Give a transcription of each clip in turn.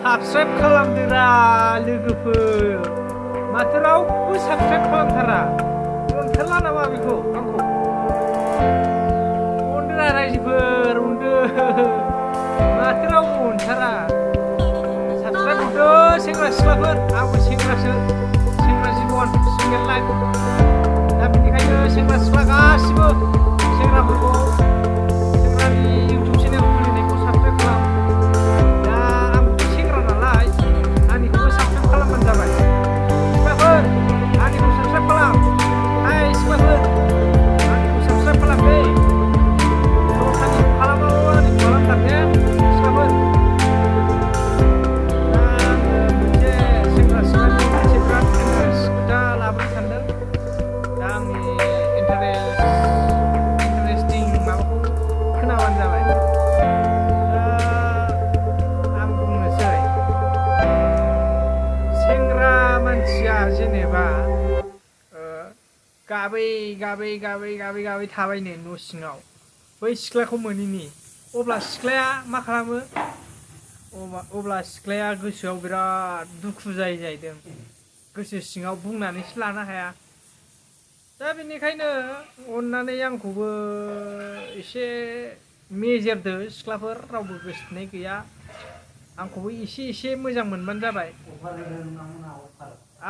subscribe खालामदोरा लोगोफोर माथो रावबो साबस्क्राइब खालामथारा अनथारला नामा बेखौ आंखौ अनदोरा रायजोफोर अनदो माथो रावबो अनथारा साबस्क्राइब हरदो सेंग्रा सिख्लाफोर आंबो सेंग्रासो सेंग्रा जिबन सिंगेल लाइफ दा बेनिखायनो सेंग्रा सिख्ला गासिबो सेंग्राफोरखौ सेंग्रानि इउटिउब चेनेल खुलिनायखौ साबस्क्राइब खालाम दा आं सेंग्रा नालाय आंनिखौबो साबस्क्राइब खालामबानो जाबाय सिख्लाफोर आंनिखौ साबस्क्राइब खालाम हाय सिख्लाफोर आंनिखौ साबस्क्राइब खालाम दे दस्रानिखौ खालामाबो आंनिखौ खालामथार दे सिख्लाफोर दा आङो मोनसे सेंग्रा सिख्लानि मोनसे बिराद इन्टारेस्ट खोथा लाबोनो सानदों दा आंनि इन्टारेस्टिं माबाखौ खोनाबानो जाबाय दा आं बुंनोसै सेंग्रा मानसिया जेनेबा गाबै गाबै गाबै गाबै गाबै थाबायनो न' सिङाव बै सिख्लाखौ मोनैनि अब्ला सिख्लाया मा खालामो अब्ला सिख्लाया गोसोआव बिराद दुखु जायो जाहैदों गोसो सिङाव बुंनानैसो लानो हाया दा बेनिखायनो अननानै आंखौबो एसे मेजेरदो सिख्लाफोर रावबो गोसोथोनाय गैया आंखौबो एसे मोजां मोनबानो जाबाय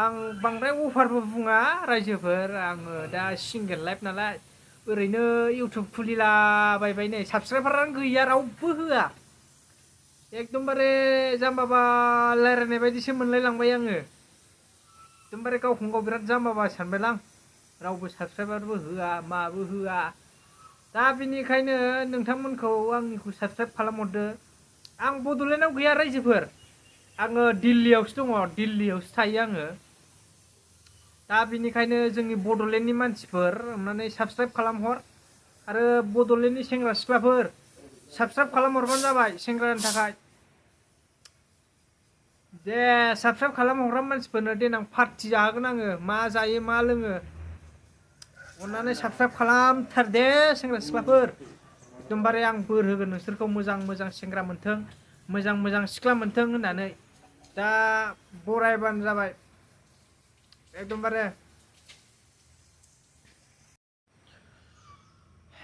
आं बांद्राय अफारबो बुङा रायजोफोर आङो दा सिंगेल लाइफ नालाय ओरैनो इउटिउब खुलिलाबायबाय नै साबस्क्राइबारानो गैया रावबो होआ एकदमबारे जाम्बाबा रायलायनाय बायदिसो मोनलायलांबाय आङो एकदमबारे गावखौनो गाव बिराद जाम्बाबा सानबायलां रावबो साबस्क्राइबारबो होआ माबो होआ दा बेनिखायनो नोंथांमोनखौ आंनिखौ साबस्क्राइब खालामहरदो आं बड'लेण्डआव गैया रायजोफोर आङो दिल्लीयावसो दङ दिल्लीयावसो थायो आङो दा बेनिखायनो जोंनि बड'लेण्डनि मानसिफोर अननानै साबस्क्राइब खालामहर आरो बड'लेण्डनि सेंग्रा सिख्लाफोर साबस्क्राइब खालामहरबानो जाबाय सेंग्रानि थाखाय दे साबस्क्राइब खालामहरग्रा मानसिफोरनो देनां पार्टि जाहोगोन आङो मा जायो मा लोङो अननानै साबस्क्राइब खालामथार दे सेंग्रा सिख्लाफोर एकदमबारे आं बोर होगोन नोंसोरखौ मोजां मोजां सेंग्रा मोन्थों मोजां मोजां सिख्ला मोन्थों होननानै दा बरायबानो जाबाय एकदमबारे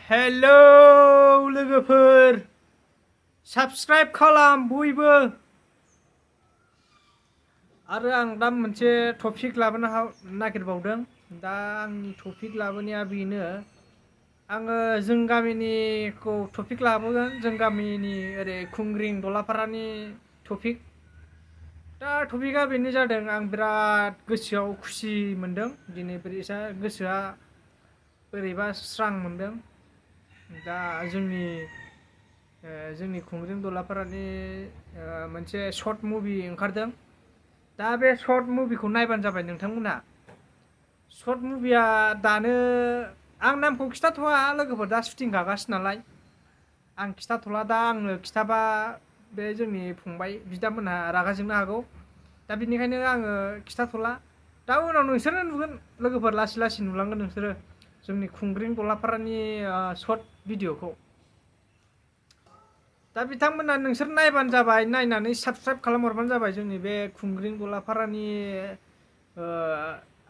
हेलौ लोगोफोर साबस्क्राइब खालाम बयबो आरो आं दा मोनसे टपिक लाबोनो नागिरबावदों दा आंनि टपिक लाबोनाया बेनो आङो जों गामिनिखौ टपिक लाबोगोन जों गामिनि ओरै खुंग्रिं दलापारानि टपिक दा टपिकआ बेनो जादों आं बिराद गोसोआव खुसि मोनदों दिनै गोसोआ बोरैबा स्रां मोनदों दा जोंनि खुंग्रिं दलापारानि मोनसे शर्ट मुभि ओंखारदों दा बे शर्ट मुभिखौ नायबानो जाबाय नोंथांमोना शर्ट मुभिया दानो आं नामखौ खिथाथ'वा लोगोफोर दा शुटिं गागासिनो नालाय आं खिथाथ'ला दा आंनो खिथाबा बे जोंनि फंबाय बिदामोनहा रागा जोंनो हागौ दा बेनिखायनो आङो खिथाथ'ला दा उनाव नोंसोरो नुगोन लोगोफोर लासै लासै नुलांगोन नोंसोरो जोंनि खुंग्रिं दलापारानि शर्ट भिडिअखौ दा बिथांमोना नोंसोर नायबानो जाबाय नायनानै साबस्क्राइब खालामहरबानो जाबाय जोंनि बे खुंग्रिं दलापारानि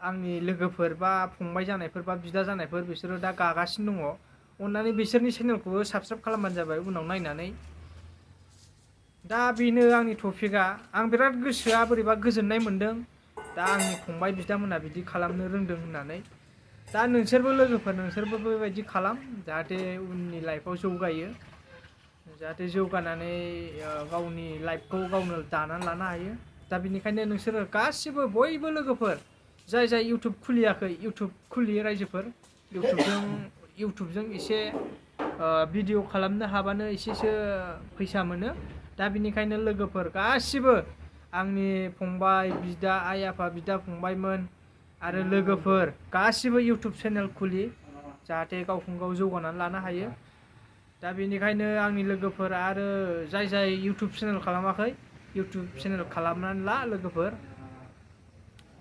आंनि लोगोफोर बा फंबाय जानायफोर बा बिदा जानायफोर बिसोरो दा गागासिनो दङ अननानै बिसोरनि चेनेलखौबो साबस्क्राइब खालामबानो जाबाय उनाव नायनानै दा बेनो आंनि टपिकआ आं बिराद गोसोआ बोरैबा गोजोननाय मोनदों दा आंनि फंबाय बिदामोनहा बिदि खालामनो रोंदों होननानै दा नोंसोरबो लोगोफोर नोंसोरबो बेबायदि खालाम जाहाथे उननि लाइफआव जौगायो जाहाथे जौगानानै गावनि लाइफखौ गावनो दानानै लानो हायो दा बेनिखायनो नोंसोरो गासिबो बयबो लोगोफोर जाय इउटिउब खुलियाखै इउटिउब खुलियो रायजोफोर इउटिउबजों एसे भिडिअ खालामनो हाबानो एसेसो फैसा मोनो दा बेनिखायनो लोगोफोर गासिबो आंनि फंबाय बिदा आइ आफा बिदा फंबायमोन आरो लोगोफोर गासिबो इउटिउब चेनेल खुलि जाहाथे गावखौनो गाव जौगानानै लानो हायो दा बेनिखायनो आंनि लोगोफोर आरो जाय इउटिउब चेनेल खालामाखै इउटिउब चेनेल खालामनानै ला लोगोफोर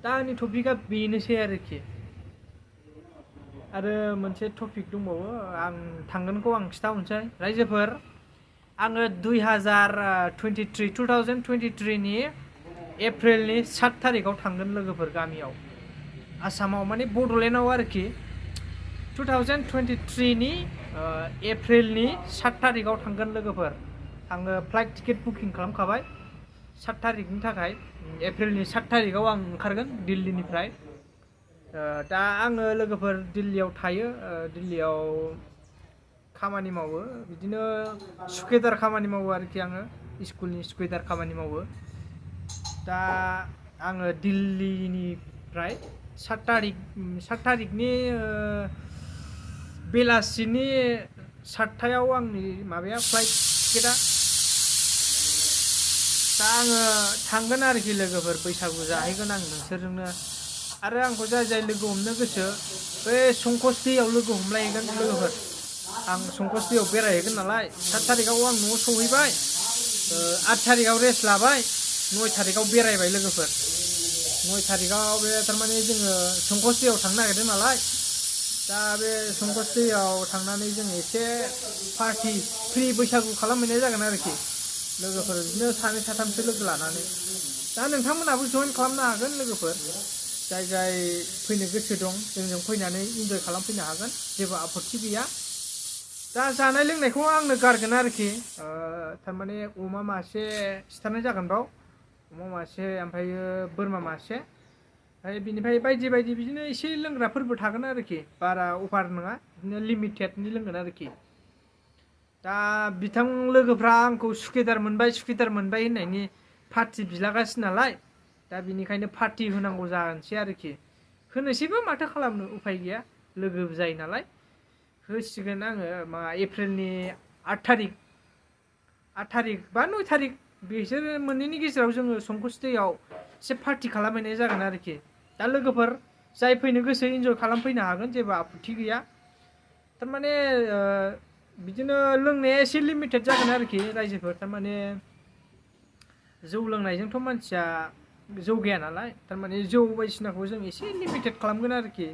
दा आंनि टपिकआ बेनोसै आरोखि आरो मोनसे टपिक दंबावो आं थांगोनखौ आं खिथाहरनोसै रायजोफोर आङो 2023 नि एप्रिलनि 7 थारिखआव थांगोन लोगोफोर गामियाव आसामाव माने बड'लेण्डआव आरोखि 2023 नि एप्रिलनि 7 थारिखआव थांगोन लोगोफोर आङो फ्लाइट टिकेट बुकिं खालामखाबाय 7 थारिखनि थाखाय एप्रिलनि 7 थारिखआव आं ओंखारगोन दिल्लीनिफ्राय दा आङो लोगोफोर दिल्लीयाव थायो दिल्लीयाव खामानि मावो बिदिनो सुकेदार खामानि मावो आरोखि आङो स्कुलनि सुकेदार खामानि मावो दा आङो दिल्लीनिफ्राय 7 थारिखनि बेलासिनि 7टायाव आंनि माबाया फ्लाइट टिकेटआ दा आङो थांगोन आरोखि लोगोफोर बैसागु जाहैगोन आं नोंसोरजोंनो आरो आंखौ जाय लोगो हमनो गोसो बे संकस दैयाव लोगो हमलायहैगोन लोगोफोर आं संकस दैयाव बेरायहैगोन नालाय 7 थारिखआव आं न'आव सहैबाय 8 थारिखआव रेस्ट लाबाय 9 थारिखआव बेरायबाय लोगोफोर 9 थारिखआव बे थारमाने जोङो संकस दैयाव थांनो नागिरदों नालाय दा बे संकस दैयाव थांनानै जों एसे पार्टि फ्रि बैसागु खालामहैनाय जागोन आरोखि लोगोफोर बिदिनो 2 3सो लोगो लानानै दा नोंथांमोनाबो जइन खालामनो हागोन लोगोफोर जाय फैनो गोसो दं जोंजों फैनानै इन्जय खालामफैनो हागोन जेबो आपत्ति गैया दा जानाय लोंनायखौ आंनो गारगोन आरोखि थारमाने अमा मासे सिथारनाय जागोन बाव अमा मासे ओमफ्रायो बोरमा मासे ओमफ्राय बिनिफ्राय बायदि बिदिनो एसे लोंग्राफोरबो थागोन आरोखि बारा अभार नङा बिदिनो लिमिटेडनि लोंगोन आरोखि दा बिथां लोगोफ्रा आंखौ सुकेदार मोनबाय होननायनि पार्टि बिलागासिनो नालाय दा बिनिखायनो पार्टि होनांगौ जानोसै आरोखि होनोसैबो माथो खालामनो उफाय गैया लोगो जायो नालाय होसिगोन आङो मा एप्रिलनि 8 थारिख बा 9 थारिख बिसोर मोननैनि गेजेराव जोङो संकस दैयाव एसे पार्टि खालामहैनाय जागोन आरोखि दा लोगोफोर जाय फैनो गोसो इन्जय खालामफैनो हागोन जेबो आपत्ति गैया थारमाने बिदिनो लोंनाया एसे लिमिटेड जागोन आरोखि रायजोफोर थारमाने जौ लोंनायजोंथ' मानसिया जौगाया नालाय थारमाने जौ बायदिसिनाखौ जों एसे लिमिटेड खालामगोन आरोखि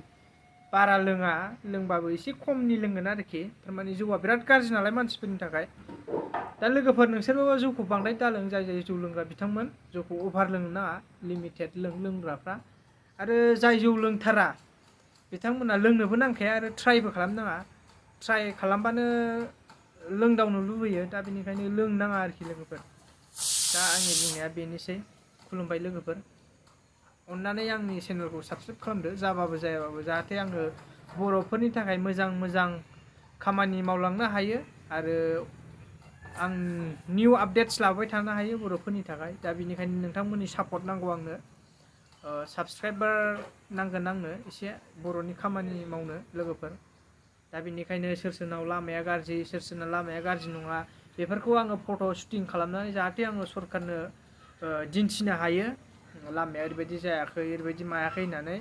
बारा लोंबाबो एसे खमनि लोंगोन आरोखि थारमाने जौआ बिराद गाज्रि नालाय मानसिफोरनि थाखाय दा लोगोफोर नोंसोरबो जौखौ बांद्राय दालों जाय जौ लोंग्रा बिथांमोन जौखौ अभार लोंनो नाङा लिमिटेड लोंग्राफ्रा आरो जाय जौ लोंथारा बिथांमोना लोंनोबो नांखाया आरो ट्राइबो खालामनाङा ट्राइ खालामबानो लोंदावनो लुबैयो दा बेनिखायनो लोंनाङा आरोखि लोगोफोर दा आंनि बुंनाया बेनोसै खुलुमबाय लोगोफोर अन्नानै आंनि चेनेलखौ साबस्क्राइब खालामदो जाबाबो जायाबाबो जाहाथे आङो बर'फोरनि थाखाय मोजां खामानि मावलांनो हायो आरो आं निउ आपडेट्स लाबोबाय थानो हायो बर'फोरनि थाखाय दा बेनिखायनो नोंथांमोननि सापर्ट नांगौ आंनो साबस्क्राइबार नांगोन आंनो एसे बर'नि खामानि मावनो लोगोफोर दा बेनिखायनो सोरनाव लामाया गाज्रि सोरना लामाया गाज्रि नङा बेफोरखौ आङो फट' शुटिं खालामनानै जाहाथे आङो सरकारनो दिन्थिनो हायो लामाया ओरैबायदि जायाखै ओरैबायदि मायाखै होननानै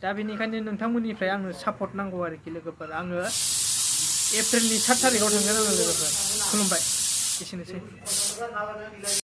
दा बेनिखायनो नोंथांमोननिफ्राय आंनो सापर्ट नांगौ आरोखि लोगोफोर आङो एप्रिलनि 7 थारिखआव थांगोन आङो लोगोफोर खुलुमबाय एसेनोसै